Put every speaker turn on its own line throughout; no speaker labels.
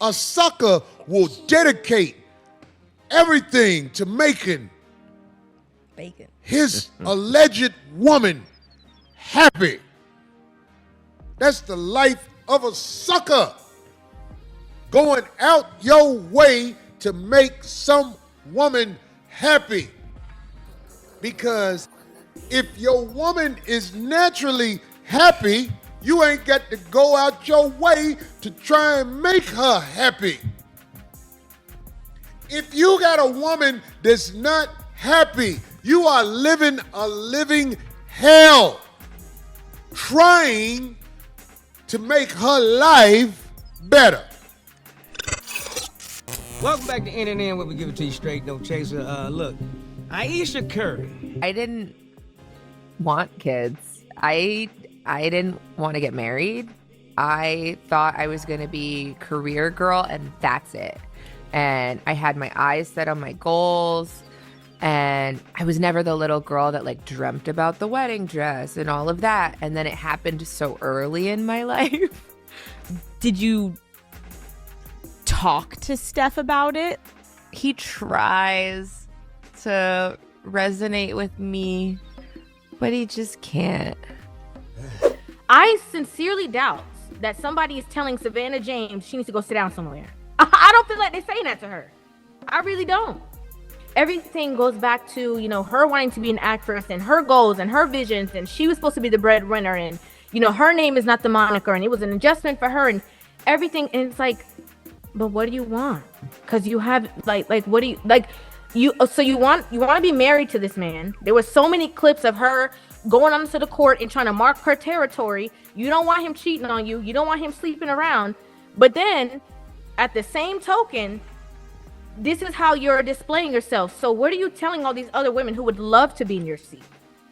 A sucker will dedicate everything to making his alleged woman happy. That's the life of a sucker. Going out your way to make some woman happy. Because if your woman is naturally happy, you ain't got to go out your way to try and make her happy. If you got a woman that's not happy, you are living a living hell trying to make her life better.
Welcome back to NNN, where we give it to you straight, no chaser. Look, Ayesha Curry.
I didn't want kids. I didn't want to get married. I thought I was going to be career girl, and that's it. And I had my eyes set on my goals, and I was never the little girl that like dreamt about the wedding dress and all of that. And then it happened so early in my life.
Did you talk to Steph about it?
He tries to resonate with me, but he just can't.
I sincerely doubt that somebody is telling Savannah James she needs to go sit down somewhere. I don't feel like they're saying that to her. I really don't. Everything goes back to, you know, her wanting to be an actress and her goals and her visions, and she was supposed to be the breadwinner, and, you know, her name is not the moniker, and it was an adjustment for her and everything. And it's like, but what do you want? Because you have like what do you like? You want to be married to this man. There were so many clips of her going onto the court and trying to mark her territory. You don't want him cheating on you. You don't want him sleeping around. But then, at the same token, this is how you're displaying yourself. So what are you telling all these other women who would love to be in your seat?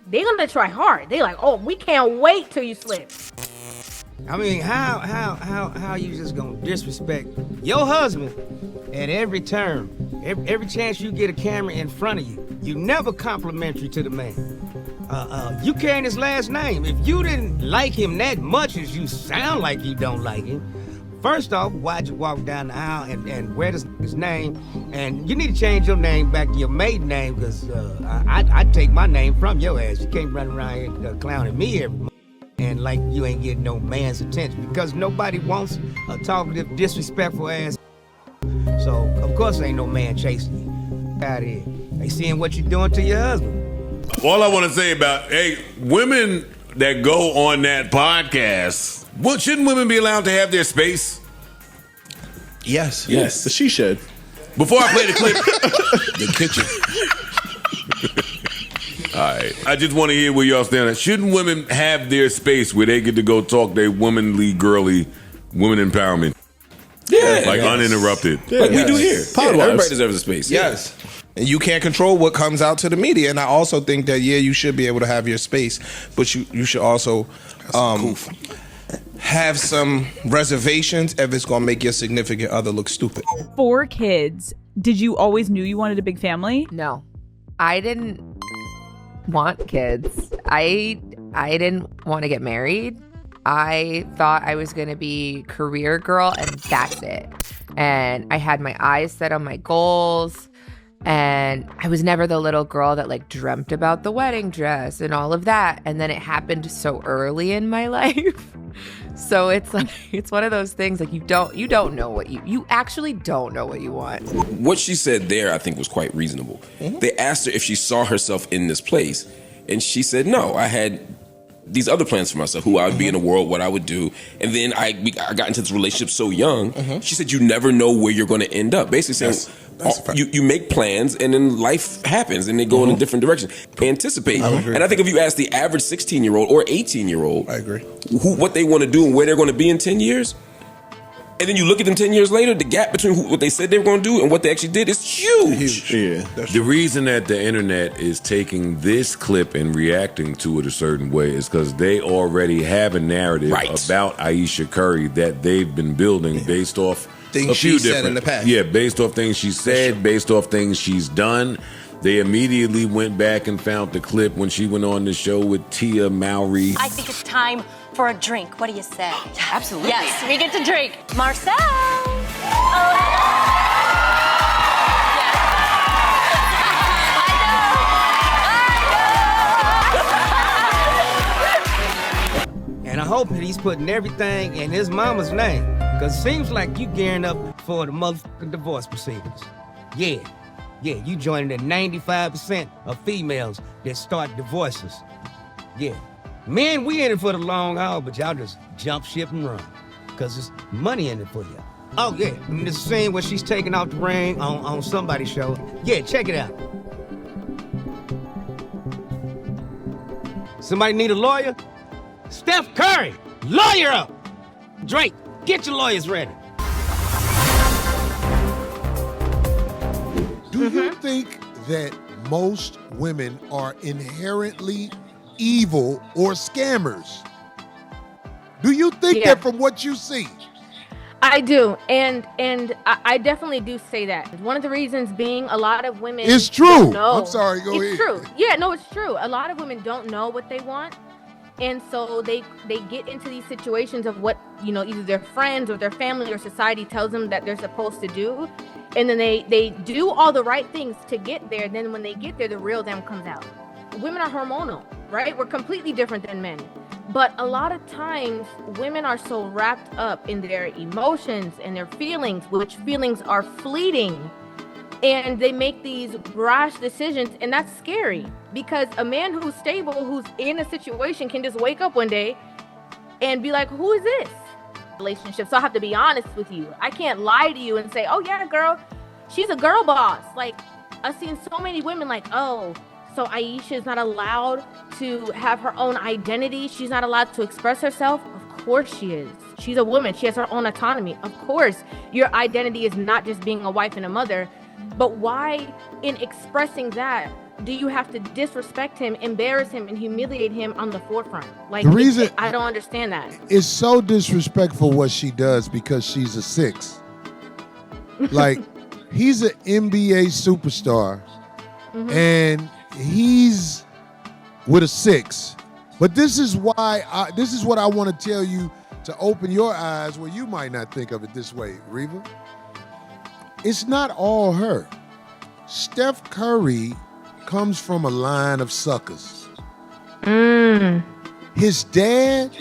They're gonna try hard. They're like, oh, we can't wait till you slip.
I mean, how you just gonna disrespect your husband at every turn? Every chance you get a camera in front of you, you never complimentary to the man. You carrying his last name. If you didn't like him that much as you sound like you don't like him, first off, why'd you walk down the aisle and wear his name? And you need to change your name back to your maiden name, because I'd take my name from your ass. You can't run around here clowning me every month and like you ain't getting no man's attention, because nobody wants a talkative, disrespectful ass. So, of course, ain't no man chasing you. Out here. They seeing what you're doing to your husband.
All I want to say about, hey, women that go on that podcast, well, shouldn't women be allowed to have their space?
Yes. But she should.
Before I play the clip, the kitchen. All right. I just want to hear where y'all stand. Shouldn't women have their space where they get to go talk their womanly, girly, women empowerment?
Yeah.
Like uninterrupted.
Yeah, like we do here.
Everybody deserves a space.
Yes. And you can't control what comes out to the media. And I also think that, you should be able to have your space, but you should also have some reservations if it's going to make your significant other look stupid.
4 kids. Did you always knew you wanted a big family?
No, I didn't want kids. I didn't want to get married. I thought I was going to be career girl, and that's it. And I had my eyes set on my goals, and I was never the little girl that like dreamt about the wedding dress and all of that. And then it happened so early in my life. So it's like, it's one of those things like you don't know what you actually don't know what you want.
What she said there, I think, was quite reasonable. Mm-hmm. They asked her if she saw herself in this place, and she said, no, I had these other plans for myself, who I would be in the world, what I would do. And then I got into this relationship so young. Mm-hmm. She said, you never know where you're going to end up. Basically saying, you make plans and then life happens and they go in a different direction. Anticipate. And I think if you ask the average 16-year-old or 18-year-old,
I agree,
what they want to do and where they're going to be in 10 years, and then you look at them 10 years later, the gap between what they said they were going to do and what they actually did is huge.
Yeah. The reason that the internet is taking this clip and reacting to it a certain way is because they already have a narrative about Ayesha Curry that they've been building based off
things she said in the past.
Yeah, based off things she said, based off things she's done. They immediately went back and found the clip when she went on the show with Tia Mowry.
I think it's time for a drink. What do you say?
Absolutely.
Yes, we get to drink. Marcel!
hoping he's putting everything in his mama's name. Because it seems like you gearing up for the motherfucking divorce proceedings. Yeah, you joining the 95% of females that start divorces. Yeah, men, we in it for the long haul, but y'all just jump ship and run. Because there's money in it for you. Oh, yeah, and the scene where she's taking off the ring on somebody's show. Yeah, check it out. Somebody need a lawyer? Steph Curry, lawyer up! Drake, get your lawyers ready.
Do you think that most women are inherently evil or scammers? Do you think that from what you see?
I do, and I definitely do say that. One of the reasons being a lot of women
It's true.
don't know.
I'm sorry, go ahead.
It's true. Yeah, no, it's true. A lot of women don't know what they want. And so they get into these situations of what, either their friends or their family or society tells them that they're supposed to do. And then they do all the right things to get there. And then when they get there, the real them comes out. Women are hormonal, right? We're completely different than men. But a lot of times women are so wrapped up in their emotions and their feelings, which feelings are fleeting. And they make these rash decisions, and that's scary because a man who's stable, who's in a situation, can just wake up one day and be like, who is this relationship? So I have to be honest with you. I can't lie to you and say, oh yeah, girl, she's a girl boss. Like, I've seen so many women like, oh, so Ayesha is not allowed to have her own identity. She's not allowed to express herself. Of course she is. She's a woman. She has her own autonomy. Of course, your identity is not just being a wife and a mother. But why, in expressing that, do you have to disrespect him, embarrass him, and humiliate him on the forefront? Like,
the reason
I don't understand that.
It's so disrespectful what she does because she's a 6. Like, he's an NBA superstar, and he's with a 6. But this is what I want to tell you to open your eyes where you might not think of it this way, Reva. It's not all her. Steph Curry comes from a line of suckers. His dad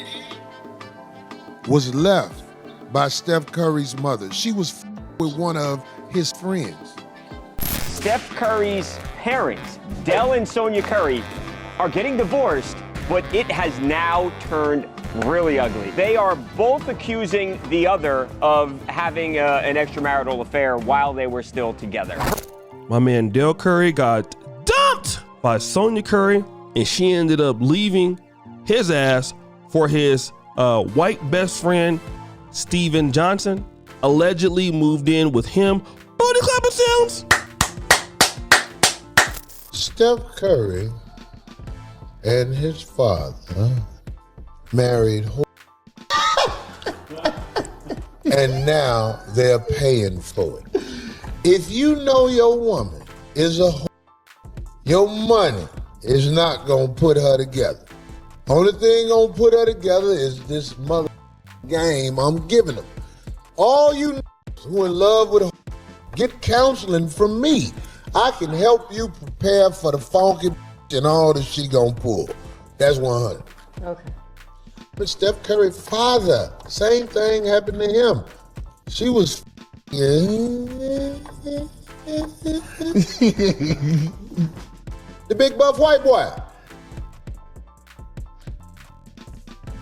was left by Steph Curry's mother. She was with one of his friends.
Steph Curry's parents, Dell and Sonya Curry, are getting divorced, but it has now turned really ugly. They are both accusing the other of having an extramarital affair while they were still together.
My man Dell Curry got dumped by Sonya Curry, and she ended up leaving his ass for his white best friend, Steven Johnson. Allegedly moved in with him. Booty clapping sounds.
Steph Curry and his father married and now they're paying for it. If you know your woman is a your money is not gonna put her together. Only thing gonna put her together is this mother game I'm giving them. All you who in love with get counseling from me. I can help you prepare for the funky and all that she gonna pull. That's 100.
Okay.
But Steph Curry's father, same thing happened to him. She was the big buff white boy.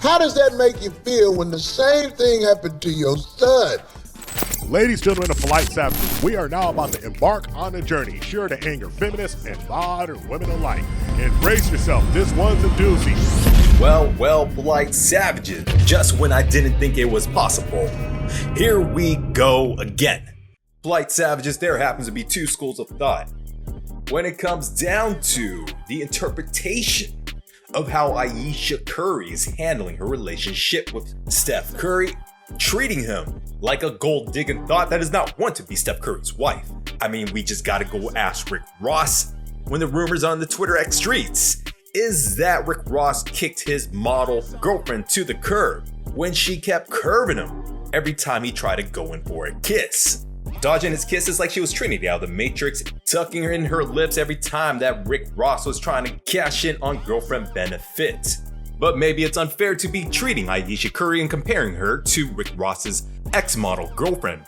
How does that make you feel when the same thing happened to your son?
Ladies, gentlemen of Polite Savages, we are now about to embark on a journey sure to anger feminists and modern women alike. Embrace yourself, this one's a doozy.
Well, Polite Savages, just when I didn't think it was possible. Here we go again. Polite Savages, there happens to be two schools of thought. When it comes down to the interpretation of how Ayesha Curry is handling her relationship with Steph Curry, treating him like a gold-digging thought that does not want to be Steph Curry's wife. I mean, we just gotta go ask Rick Ross when the rumors on the Twitter X streets is that Rick Ross kicked his model girlfriend to the curb when she kept curving him every time he tried to go in for a kiss. Dodging his kisses like she was Trinity out of the Matrix, tucking her in her lips every time that Rick Ross was trying to cash in on girlfriend benefits. But maybe it's unfair to be treating Ayesha Curry and comparing her to Rick Ross's ex-model girlfriend.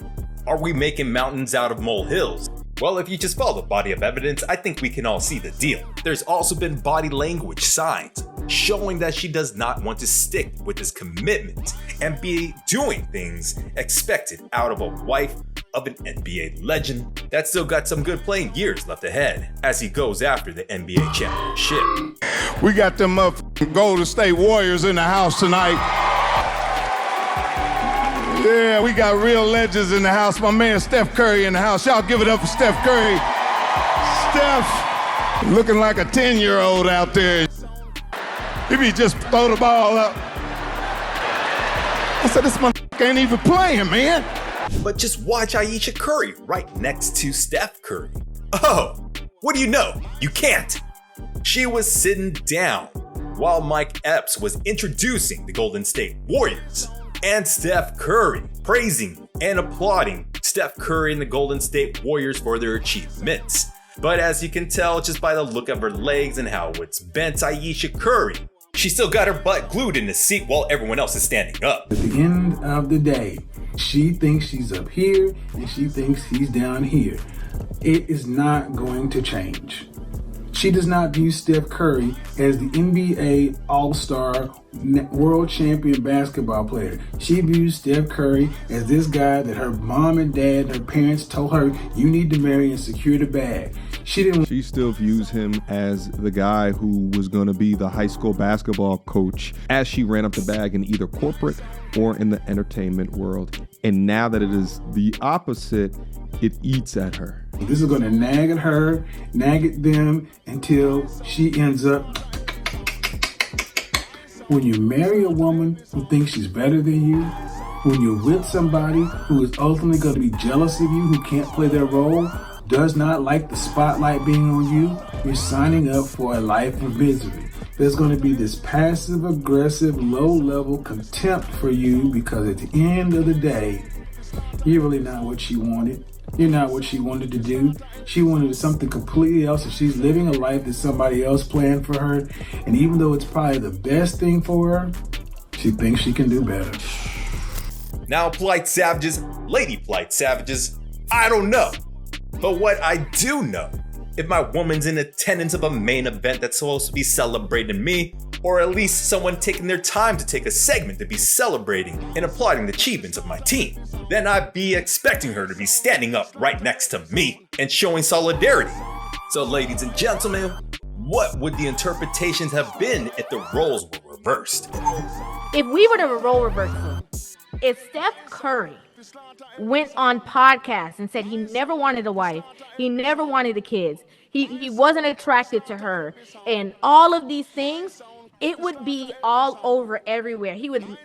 Are we making mountains out of molehills? Well, if you just follow the body of evidence, I think we can all see the deal. There's also been body language signs showing that she does not want to stick with this commitment and be doing things expected out of a wife of an NBA legend that still got some good playing years left ahead as he goes after the NBA championship.
We got them Golden State Warriors in the house tonight. Yeah, we got real legends in the house. My man Steph Curry in the house. Y'all give it up for Steph Curry. Steph, looking like a 10-year-old out there. He be just throw the ball up. I said, this motherfucker ain't even playing, man.
But just watch Ayesha Curry right next to Steph Curry. Oh, what do you know? You can't. She was sitting down while Mike Epps was introducing the Golden State Warriors. And Steph Curry praising and applauding Steph Curry and the Golden State Warriors for their achievements. But as you can tell just by the look of her legs and how it's bent, Ayesha Curry, she still got her butt glued in the seat while everyone else is standing up.
At the end of the day, she thinks she's up here and she thinks he's down here. It is not going to change. She does not view Steph Curry as the NBA All-Star World Champion basketball player. She views Steph Curry as this guy that her mom and dad and her parents told her, you need to marry and secure the bag. She
still views him as the guy who was going to be the high school basketball coach as she ran up the bag in either corporate or in the entertainment world. And now that it is the opposite, it eats at her.
This is going to nag at her, nag at them until she ends up. When you marry a woman who thinks she's better than you, when you're with somebody who is ultimately going to be jealous of you, who can't play their role, does not like the spotlight being on you, you're signing up for a life of misery. There's going to be this passive, aggressive, low-level contempt for you because at the end of the day, you're really not what she wanted. You're not what she wanted to do. She wanted something completely else, and she's living a life that somebody else planned for her. And even though it's probably the best thing for her, she thinks she can do better.
Now, polite savages, lady polite savages, I don't know. But what I do know, if my woman's in attendance of a main event that's supposed to be celebrating me, or at least someone taking their time to take a segment to be celebrating and applauding the achievements of my team, then I'd be expecting her to be standing up right next to me and showing solidarity. So ladies and gentlemen, what would the interpretations have been if the roles were reversed?
If we were to role reversal, if Steph Curry went on podcasts and said he never wanted a wife, he never wanted the kids, he wasn't attracted to her, and all of these things, it would be all over everywhere.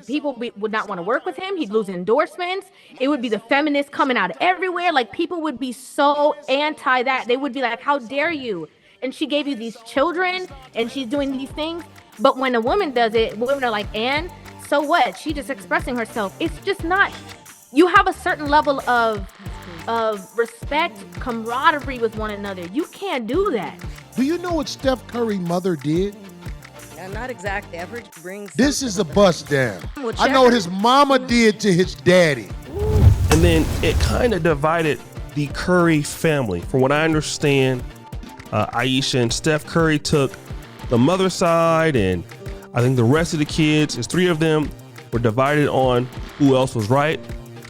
People would not want to work with him. He'd lose endorsements. It would be the feminists coming out everywhere. Like, people would be so anti that. They would be like, how dare you? And she gave you these children and she's doing these things. But when a woman does it, women are like, and so what? She's just expressing herself. It's just not. You have a certain level of respect, camaraderie with one another. You can't do that.
Do you know what Steph Curry's mother did?
Not exactly. Average brings.
This is a bust down. I know what his mama did to his daddy.
And then it kind of divided the Curry family. From what I understand, Ayesha and Steph Curry took the mother's side, and I think the rest of the kids, there's three of them, were divided on who else was right.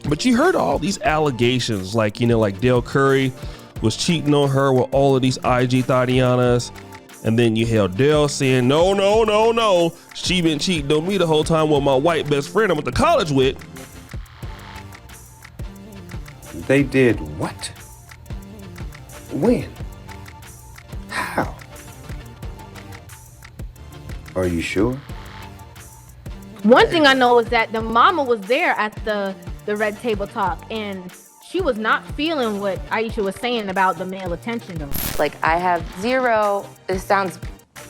But you heard all these allegations, like Dell Curry was cheating on her with all of these IG Thadianas. And then you heard Dell saying, no, she been cheating on me the whole time with my white best friend I went to college with.
They did what? When? How? Are you sure?
One thing I know is that the mama was there at the Red Table Talk, and she was not feeling what Ayesha was saying about the male attention though.
Like, I have zero, this sounds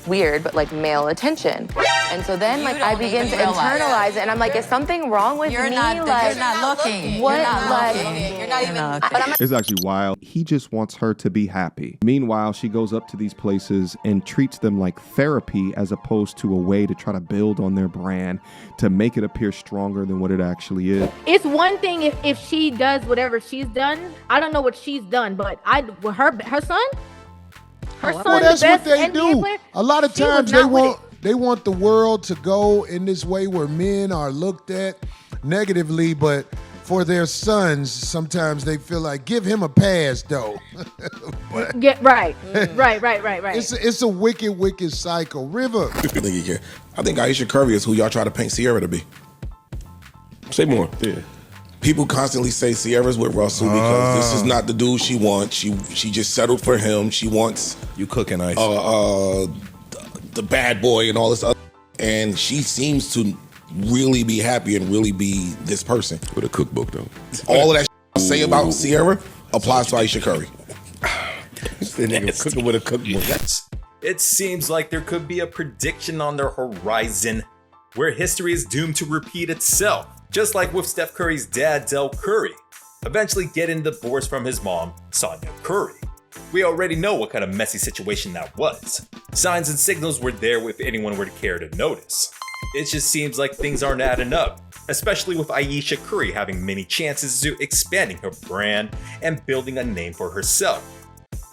weird, but like male attention. And so then like I begin to internalize it and I'm like, is something wrong with me?
You're not looking.
What?
You're not
Like,
looking. You're not even.
but I'm
It's actually wild. He just wants her to be happy. Meanwhile, she goes up to these places and treats them like therapy as opposed to a way to try to build on their brand to make it appear stronger than what it actually is.
It's one thing if she does whatever she's done. I don't know what she's done, but her son.
Well, that's what they do.
Player,
a lot of
she was
times
not
they want the world to go in this way where men are looked at negatively, but for their sons, sometimes they feel like give him a pass though. But
right.
It's a wicked cycle. River.
I think Ayesha Curry is who y'all try to paint Ciara to be.
Say more.
Yeah. People constantly say Ciara's with Russell because this is not the dude she wants. She just settled for him. She wants
you cooking ice.
The bad boy and all this other, and she seems to really be happy and really be this person
with a cookbook though.
All of that I say about Ciara applies to Ayesha Curry.
Cooking with a cookbook. It seems like there could be a prediction on the horizon where history is doomed to repeat itself. Just like with Steph Curry's dad, Dell Curry, eventually getting divorced from his mom, Sonya Curry. We already know what kind of messy situation that was. Signs and signals were there if anyone were to care to notice. It just seems like things aren't adding up, especially with Ayesha Curry having many chances to expanding her brand and building a name for herself.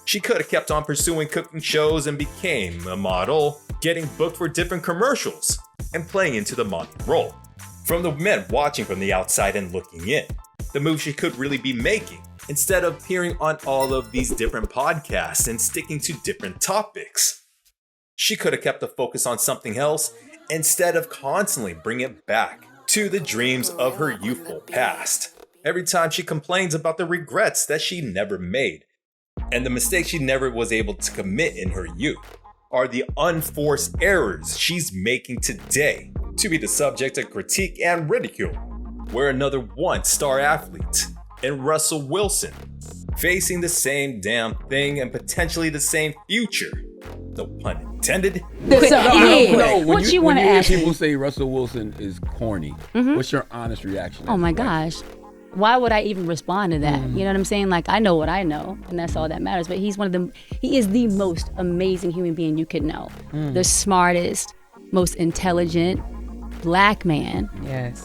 She could have kept on pursuing cooking shows and became a model, getting booked for different commercials, and playing into the mommy role. From the men watching from the outside and looking in, the move she could really be making, instead of appearing on all of these different podcasts and sticking to different topics. She could have kept the focus on something else instead of constantly bringing it back to the dreams of her youthful past. Every time she complains about the regrets that she never made and the mistakes she never was able to commit in her youth are the unforced errors she's making today to be the subject of critique and ridicule. We're another one-star athlete in Russell Wilson facing the same damn thing and potentially the same future. No pun intended.
What you want to ask? People say Russell Wilson is corny. What's your honest reaction?
Oh my gosh. Why would I even respond to that? You know what I'm saying? Like, I know what I know, and that's all that matters. But he is the most amazing human being you could know. The smartest, most intelligent Black man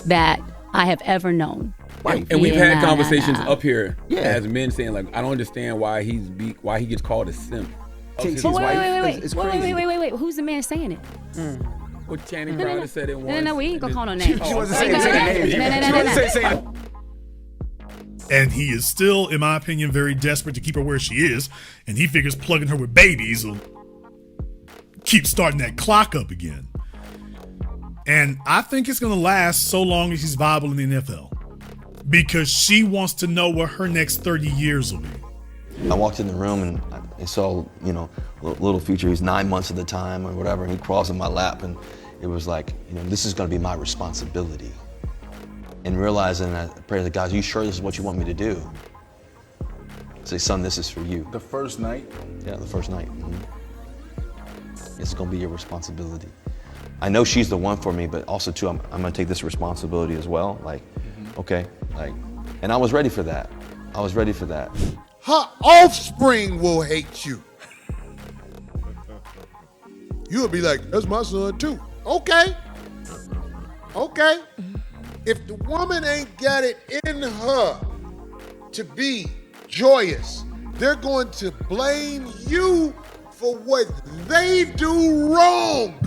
that I have ever known.
Right. And we've had conversations up here as men saying, like, I don't understand why he gets called a simp.
Wait. Who's the man saying it?
Well, Channing Crowder said it once.
No, we ain't gonna call no names.
She wasn't saying names.
And he is still, in my opinion, very desperate to keep her where she is. And he figures plugging her with babies will keep starting that clock up again. And I think it's going to last so long as he's viable in the NFL. Because she wants to know what her next 30 years will be.
I walked in the room and I saw, little Future. He's 9 months at the time or whatever. And he crawls in my lap. And it was like, this is going to be my responsibility. And realizing that, I pray to God, are you sure this is what you want me to do? Say, son, this is for you.
The first night?
Yeah, the first night. It's gonna be your responsibility. I know she's the one for me, but also too, I'm gonna take this responsibility as well. Okay, and I was ready for that.
Her offspring will hate you. You'll be like, that's my son too. Okay. If the woman ain't got it in her to be joyous, they're going to blame you for what they do wrong.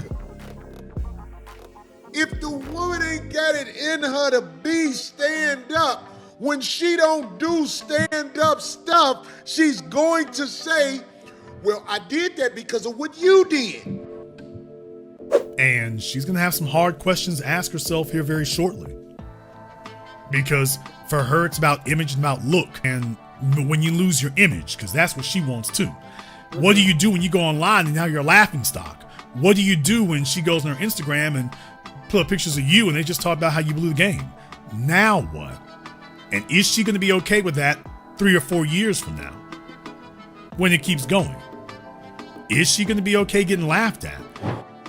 If the woman ain't got it in her to be stand up, when she don't do stand up stuff, she's going to say, well, I did that because of what you did.
And she's going to have some hard questions to ask herself here very shortly. Because for her, it's about image and about look. And when you lose your image, because that's what she wants too. What do you do when you go online and now you're a laughing stock? What do you do when she goes on her Instagram and put up pictures of you and they just talk about how you blew the game? Now what? And is she going to be okay with that 3 or 4 years from now when it keeps going? is she going to be okay getting laughed at?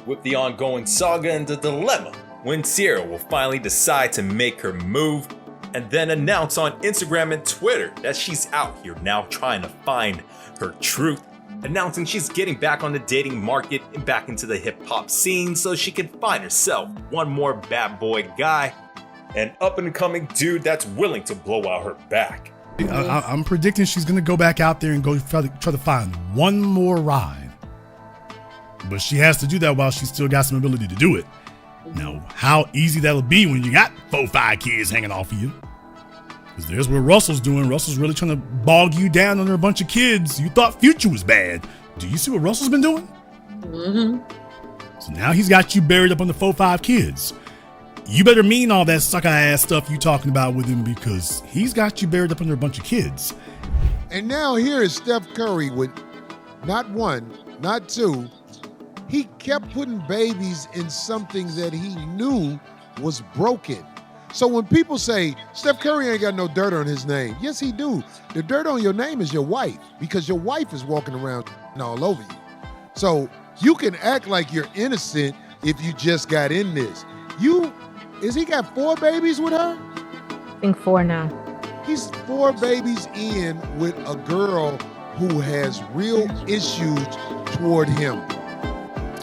With the ongoing saga and the dilemma, when Ciara will finally decide to make her move and then announce on Instagram and Twitter that she's out here now trying to find her truth, announcing she's getting back on the dating market and back into the hip-hop scene so she can find herself one more bad boy guy, an up-and-coming dude that's willing to blow out her back.
I'm predicting she's going to go back out there and go try to find one more ride. But she has to do that while she's still got some ability to do it. Now, how easy that'll be when you got 4-5 kids hanging off of you. Because there's what Russell's doing. Russell's really trying to bog you down under a bunch of kids. You thought Future was bad. Do you see what Russell's been doing? Mm-hmm. So now he's got you buried up under 4-5 kids. You better mean all that sucker ass stuff you talking about with him, because he's got you buried up under a bunch of kids.
And now here is Steph Curry with not one, not two. He kept putting babies in something that he knew was broken. So when people say, Steph Curry ain't got no dirt on his name, yes, he do. The dirt on your name is your wife, because your wife is walking around all over you. So you can act like you're innocent if you just got in this. Is he got 4 babies with her?
I think 4 now.
He's 4 babies in with a girl who has real issues toward him.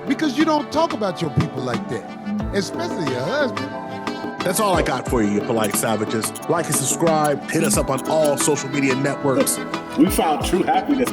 Because you don't talk about your people like that, especially your husband.
That's all I got for you, you polite savages. Like and subscribe. Hit us up on all social media networks.
We found true happiness.